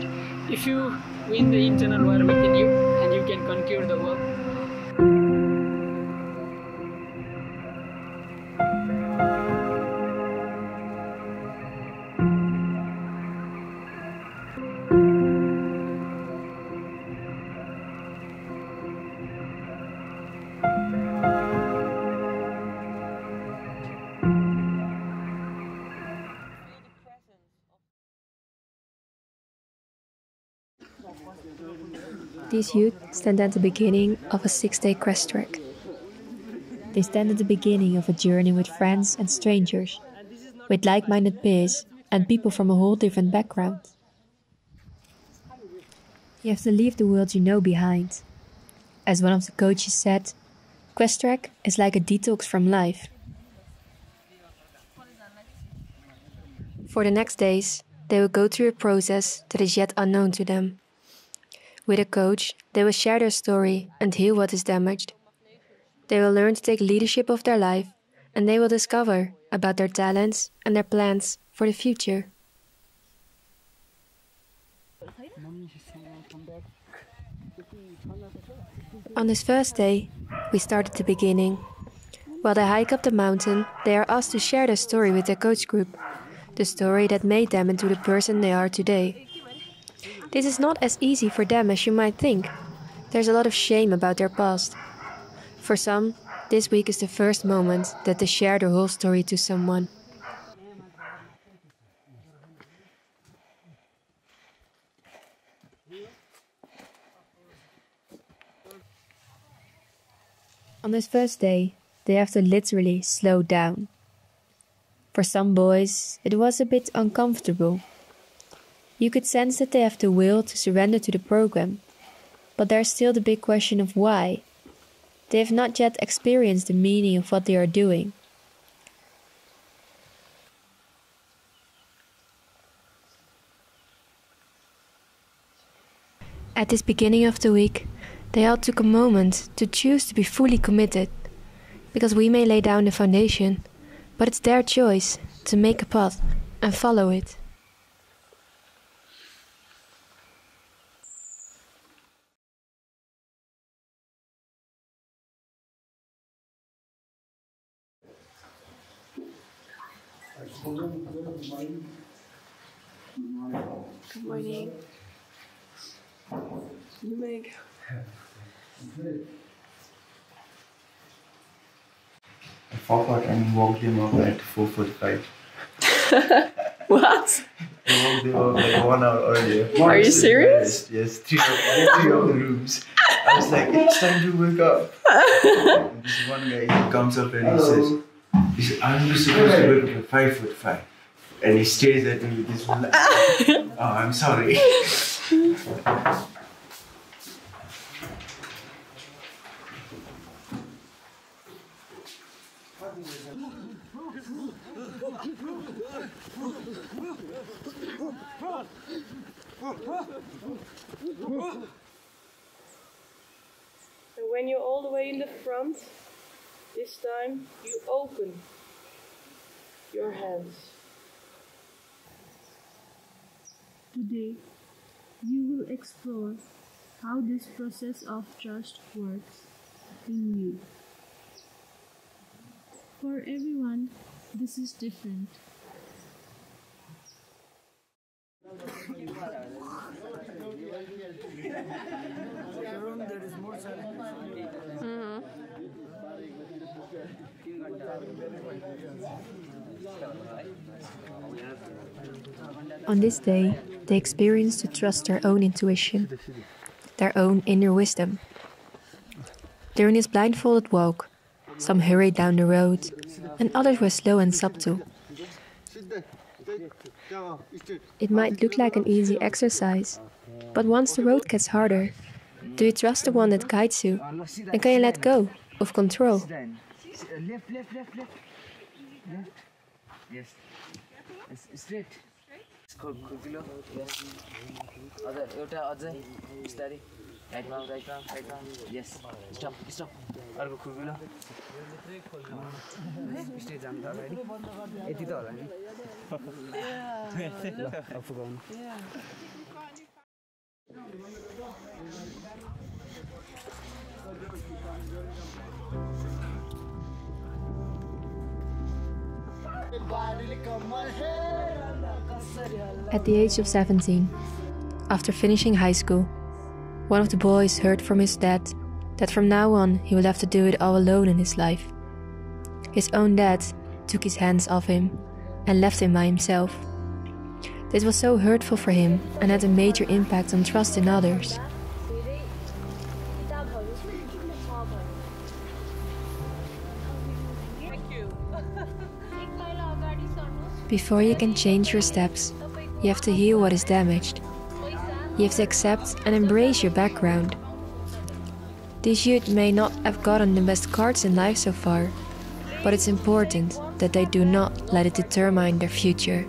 that if you win the internal war within you and you can conquer the world. These youth stand at the beginning of a 6-day QuestTrek. They stand at the beginning of a journey with friends and strangers, with like-minded peers and people from a whole different background. You have to leave the world you know behind. As one of the coaches said, QuestTrek is like a detox from life. For the next days, they will go through a process that is yet unknown to them. With a coach, they will share their story and heal what is damaged. They will learn to take leadership of their life, and they will discover about their talents and their plans for the future. On this first day, we start at the beginning. While they hike up the mountain, they are asked to share their story with their coach group, the story that made them into the person they are today. This is not as easy for them as you might think. There's a lot of shame about their past. For some, this week is the first moment that they share their whole story to someone. On this first day, they have to literally slow down. For some boys, it was a bit uncomfortable. You could sense that they have the will to surrender to the program, but there's still the big question of why. They have not yet experienced the meaning of what they are doing. At this beginning of the week, they all took a moment to choose to be fully committed, because we may lay down the foundation, but it's their choice to make a path and follow it. Good morning. Meg. I forgot and woke them up at 4:45. What? I woke them up like 1 hour earlier. Are you serious? Yes, three of the rooms. I was like, it's time to wake up. And this one guy, he comes up and he says, I'm supposed to wake up at 5:45. And he stares at me with this one like, oh, I'm sorry. And when you're all the way in the front, this time you open your hands. Today, you will explore how this process of trust works in you. For everyone, this is different. On this day, they experience to trust their own intuition, their own inner wisdom. During this blindfolded walk, some hurried down the road, and others were slow and subtle. It might look like an easy exercise, but once the road gets harder, do you trust the one that guides you? And can you let go of control? Left. Yes. Straight. खुर्किलो. Yes. अझ एउटा अझै बिस्तारै राइटमा. Yes. Stop. अर्को खुर्किलो. Straight जाम त अगाडि. यति त होला नि. ल अब फुकाउनु. At the age of 17, after finishing high school, one of the boys heard from his dad that from now on he would have to do it all alone in his life. His own dad took his hands off him and left him by himself. This was so hurtful for him and had a major impact on trust in others. Before you can change your steps, you have to heal what is damaged. You have to accept and embrace your background. These youth may not have gotten the best cards in life so far, but it's important that they do not let it determine their future.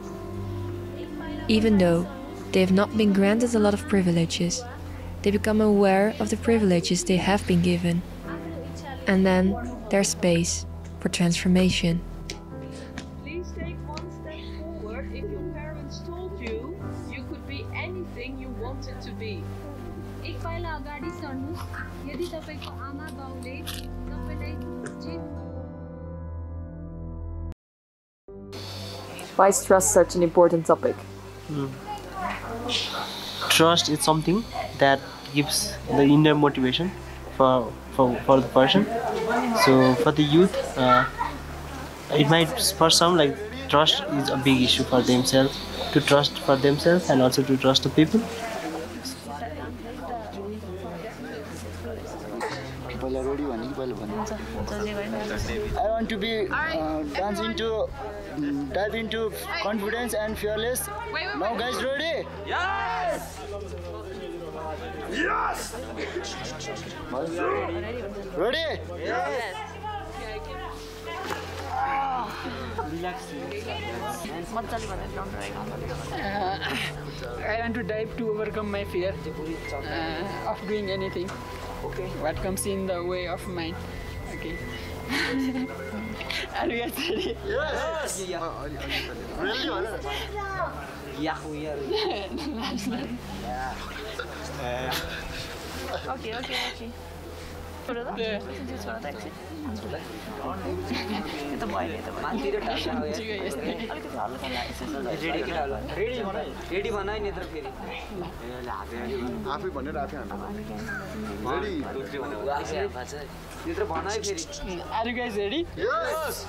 Even though they have not been granted a lot of privileges, they become aware of the privileges they have been given. And then there's space for transformation. Please take one step forward if your parents told you you could be anything you wanted to be. एक पाइला अगाडि सर्नुहोस् यदि तपाईको आमा बाउले तपाईलाई जे Why is trust such an important topic? Trust is something that gives the inner motivation for the person. So for the youth, it might, for some, like, trust is a big issue for themselves, to trust for themselves and also to trust the people. I want to be dive into confidence and fearless. Now guys, ready? Yes! Yes! Ready? Yes! I want to dive to overcome my fear of doing anything. Okay. What comes in the way of mine. Okay. Are you guys ready? Yes! Really? Okay. Are you guys ready? Yes!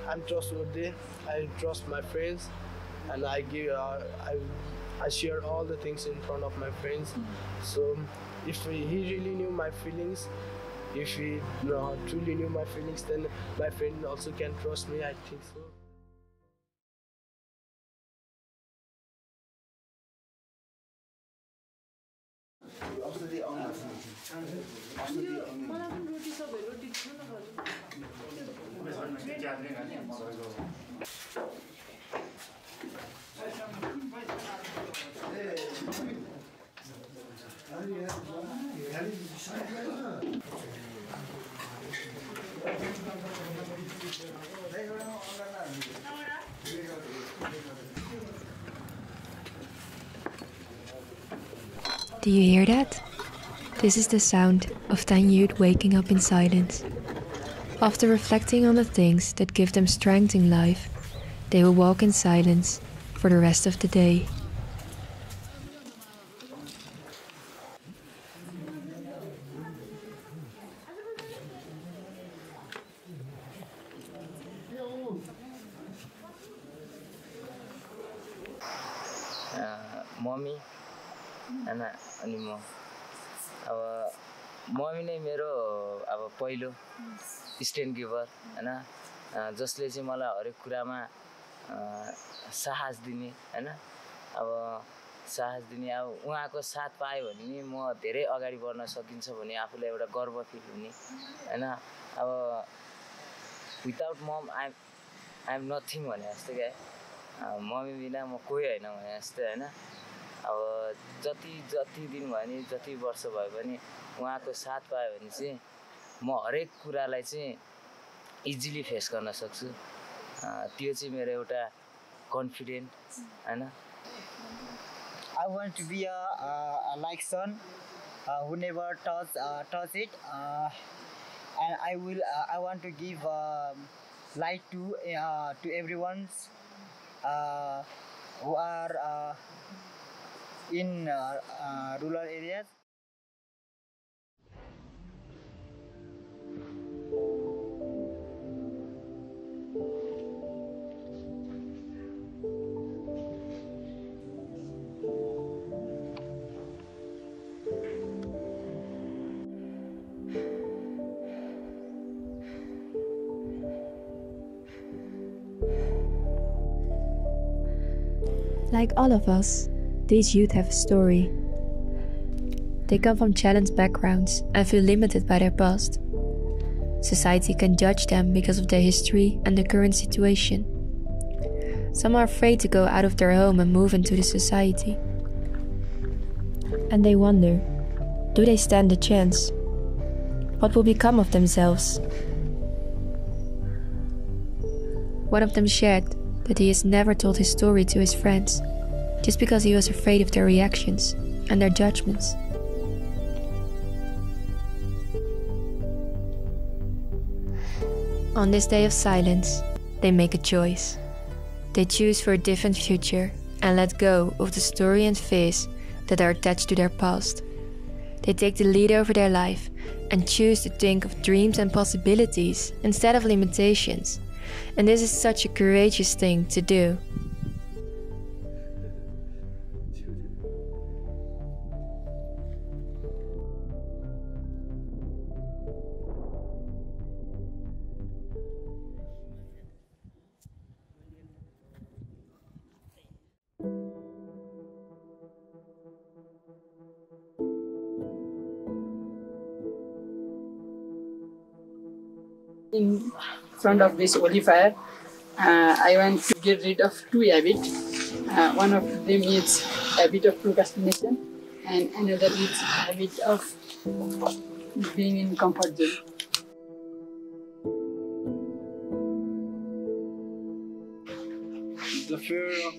I'm trustworthy. I trust my friends, and I share all the things in front of my friends. So if he really knew my feelings, if he truly knew my feelings, then my friend also can trust me, I think so. Do you hear that? This is the sound of 10 youth waking up in silence. After reflecting on the things that give them strength in life, they will walk in silence for the rest of the day. Mummy हैन अनि म अब mummy नै मेरो अब पहिलो strength giver हैन जसले चाहिँ मलाई हरेक कुरामा साहस दिने हैन अब साहस दिने अब उहाँको साथ पाए भने नि म धेरै अगाडि बढ्न सकिन्छ भने आफूलाई एउटा गर्व फिल हुने हैन अब विदाउट मम आई एम नथिङ भने जस्तो के मम्मी बिना म कोही हैन भने जस्तो हैन अब जति दिन भयो नि जति वर्ष भयो भने उहाँको साथ पायो भने चाहिँ म हरेक कुरालाई चाहिँ इजिली फेस गर्न सक्छु त्यो चाहिँ मेरो एउटा कन्फिडेन्ट हैन I want to be a like son who never touch it, and I want to give light to everyone's who are in rural areas. Like all of us, these youth have a story. They come from challenged backgrounds and feel limited by their past. Society can judge them because of their history and the current situation. Some are afraid to go out of their home and move into the society. And they wonder, do they stand a chance? What will become of themselves? One of them shared that he has never told his story to his friends, just because he was afraid of their reactions and their judgments. On this day of silence, they make a choice. They choose for a different future and let go of the story and fears that are attached to their past. They take the lead over their life and choose to think of dreams and possibilities instead of limitations. And this is such a courageous thing to do. In front of this holy fire, I want to get rid of two habits. One of them is habit of procrastination, and another is habit of being in comfort zone. The fear of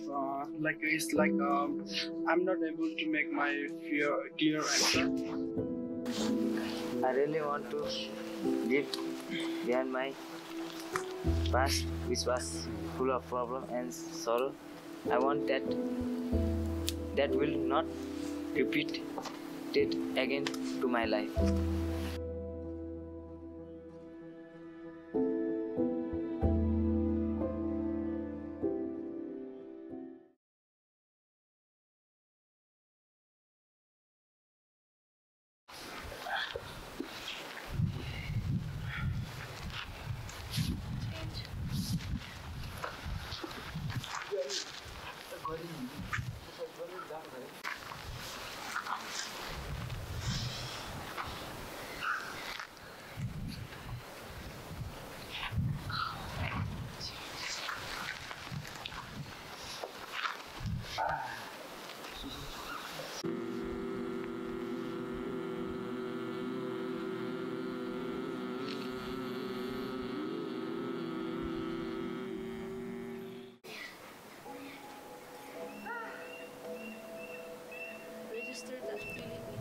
I'm not able to make my fear clear answer. I really want to live behind my past, which was full of problem and sorrow. I want that will not repeat it again to my life.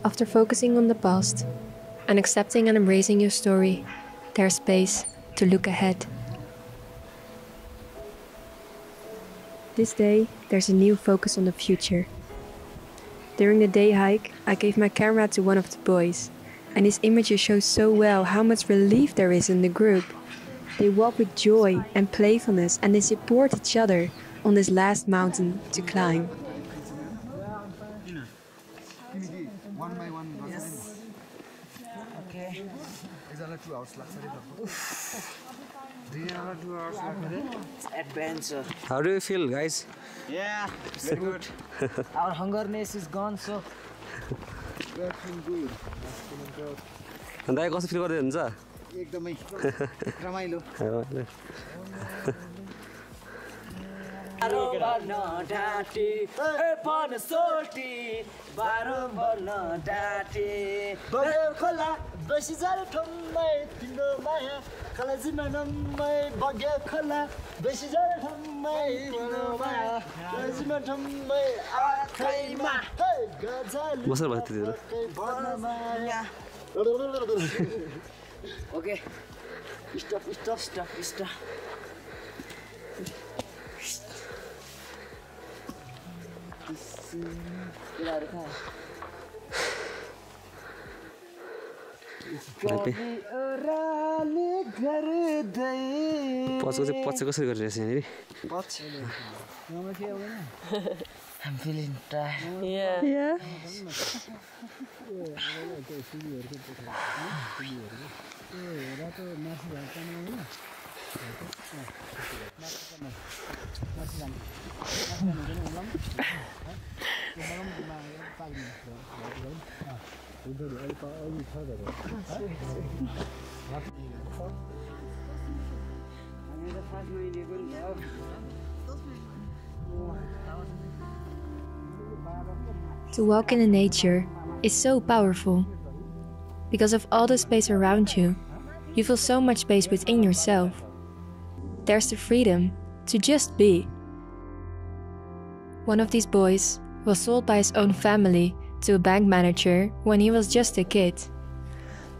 After focusing on the past and accepting and embracing your story, there's space to look ahead. This day, there's a new focus on the future. During the day hike, I gave my camera to one of the boys, and his images show so well how much relief there is in the group. They walk with joy and playfulness, and they support each other on this last mountain to climb. One by one. Yes. Okay. 2 hours. 2 hours. Adventure. How do you feel, guys? Yeah, very good. Our hungerness is gone, so we are feeling good. And I also feel good. एकदमै रमाइलो खोला बेसिजार ठम्मै तिम्रो माया कलेजमा नम्मै बग्यो खोला बेसिजार ठम्मै तिम्रो माया कलेजमा ठम्मै आँखैमा हे गजल मसर भयो त्यतिबेला ओके स्टप स्टप स्टप स्टप केलाहरु खा पछ कसरी गरिरहेछ यहाँनिर I'm feeling tired. Yeah. To walk in the nature is so powerful. Because of all the space around you, you feel so much space within yourself. There's the freedom to just be. One of these boys was sold by his own family to a bank manager when he was just a kid.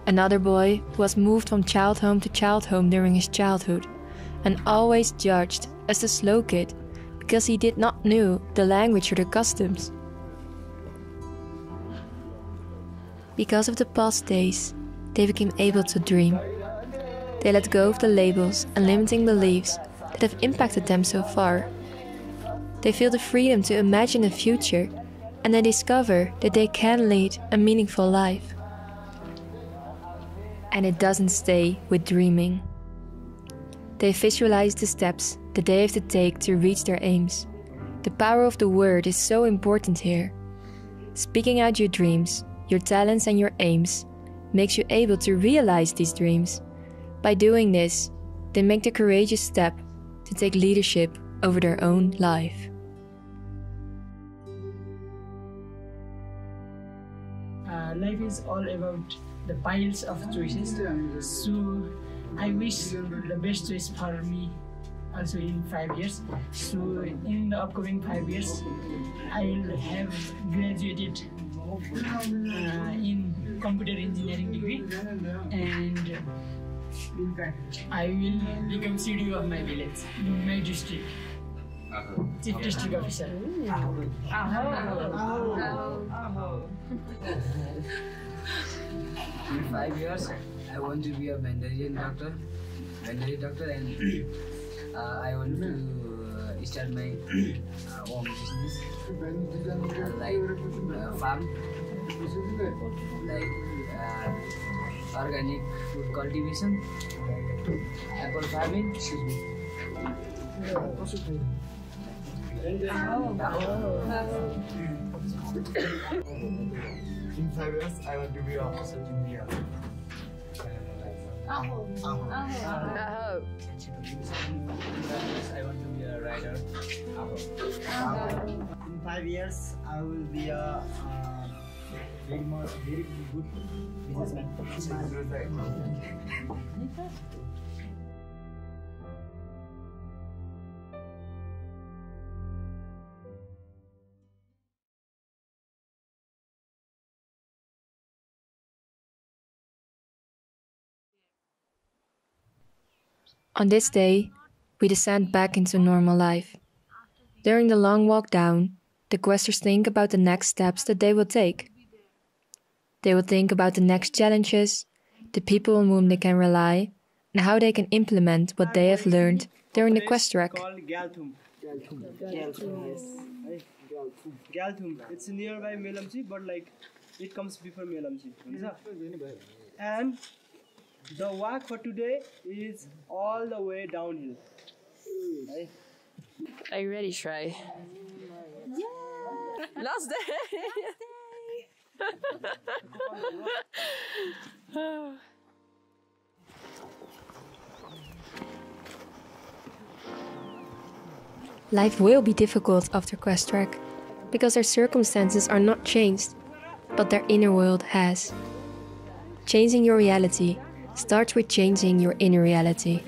Another boy was moved from child home to child home during his childhood and always judged as the slow kid because he did not know the language or the customs. Because of the past days, they became able to dream. They let go of the labels and limiting beliefs that have impacted them so far. They feel the freedom to imagine a future, and they discover that they can lead a meaningful life. And it doesn't stay with dreaming. They visualize the steps that they have to take to reach their aims. The power of the word is so important here. Speaking out your dreams, your talents and your aims makes you able to realize these dreams. By doing this, they make the courageous step to take leadership over their own life. Life is all about the piles of choices. So I wish the best choice for me also in 5 years. So in the upcoming 5 years, I will have graduated in computer engineering degree, and I will become CDO of my village, in my district. Chief District Officer. In 5 years, I want to be a veterinary doctor, and I want to start my own business, like farm, like organic food cultivation, apple farming. In 5 years, I want to be a officer in India. I want to be a writer. In 5 years, I will be a very good businessman. On this day, we descend back into normal life. During the long walk down, the questers think about the next steps that they will take. They will think about the next challenges, the people on whom they can rely, and how they can implement what they have learned during the QuestTrek. Galthum. It's nearby Melamchi, but like it comes before Melamchi. And the walk for today is all the way downhill. Right? Are you ready, Shrai? Yeah! Last day! Life will be difficult after QuestTrek, because their circumstances are not changed, but their inner world has. changing your reality starts with changing your inner reality.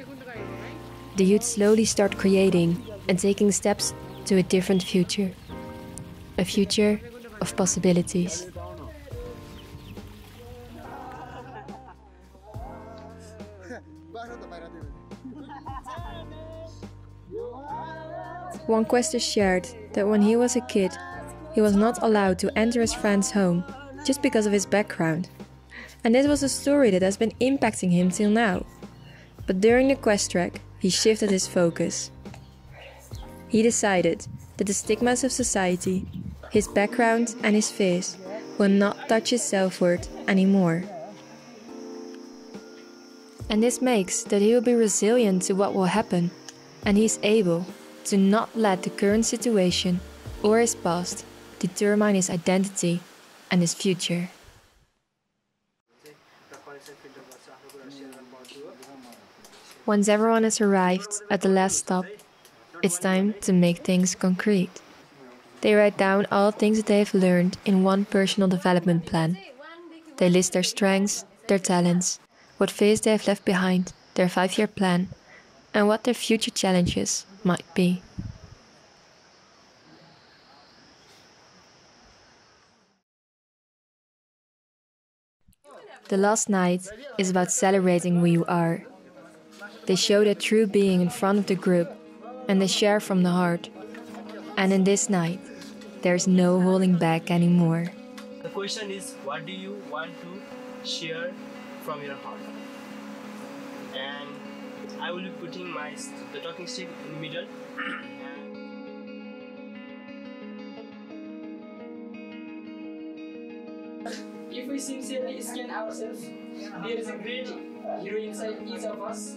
The youth slowly start creating and taking steps to a different future. A future of possibilities. One quester shared that when he was a kid, he was not allowed to enter his friend's home just because of his background. And this was a story that has been impacting him till now. But during the QuestTrek, he shifted his focus. He decided that the stigmas of society, his background and his face will not touch his self-worth anymore. And this makes that he will be resilient to what will happen, and he's able to not let the current situation or his past determine his identity and his future. Once everyone has arrived at the last stop, it's time to make things concrete. They write down all things that they have learned in one personal development plan. They list their strengths, their talents, what phase they have left behind, their 5-year plan, and what their future challenges might be. The last night is about celebrating who you are. They show their true being in front of the group, and they share from the heart. And in this night, there's no holding back anymore. The question is, what do you want to share from your heart? And I will be putting the talking stick in the middle. If we sincerely scan ourselves, there is a great hero inside each of us.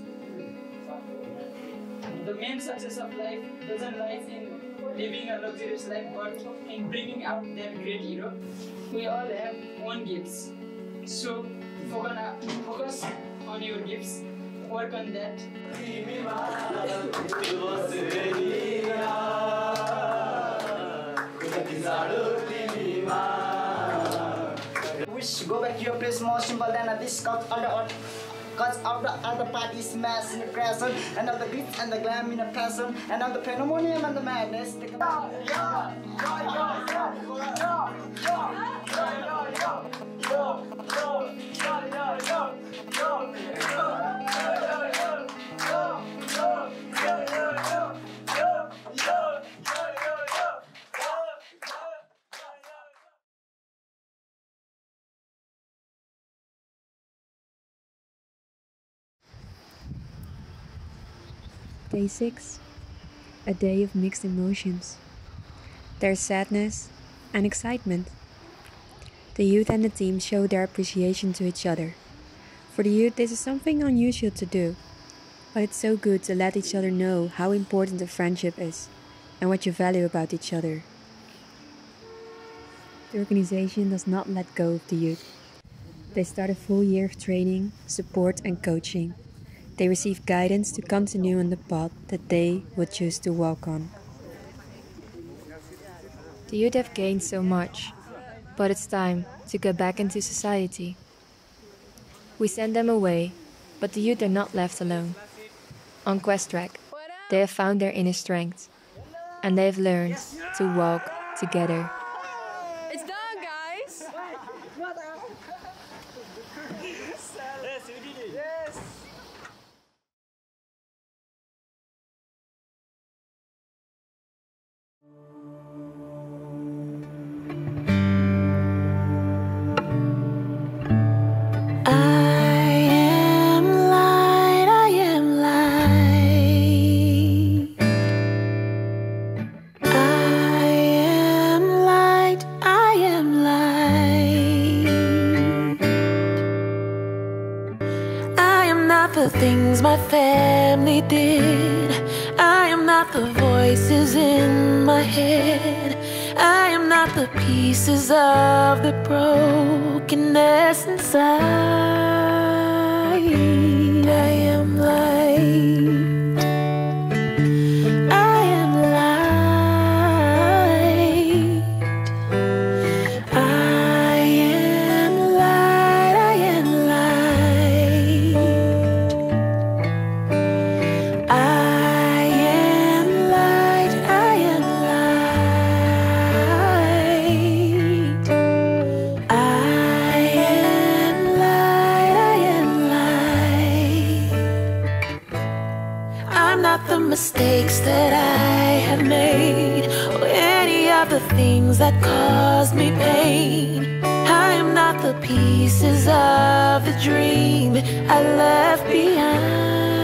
The main success of life doesn't lie in living a luxurious life, but in bringing out that great hero. We all have own gifts, so focus on your gifts, work on that. Wish go back to your place more simple than this cause of the other party's mass in the present, and of the glitz and the glam in the present, and of the pandemonium and the madness. Day 6, a day of mixed emotions. There's sadness and excitement. The youth and the team show their appreciation to each other. For the youth, this is something unusual to do, but it's so good to let each other know how important a friendship is and what you value about each other. The organization does not let go of the youth. They start a full year of training, support and coaching. They receive guidance to continue on the path that they would choose to walk on. The youth have gained so much, but it's time to go back into society. We send them away, but the youth are not left alone. On QuestTrek, they have found their inner strength, and they have learned to walk together. It's done, guys! Yes, we did it! Yes! The things my family did, I am not the voices in my head, I am not the pieces of the brokenness inside. I am light, I am light, I am light, I am light. mistakes that I have made, or any of the things that caused me pain. I am not the pieces of the dream I left behind.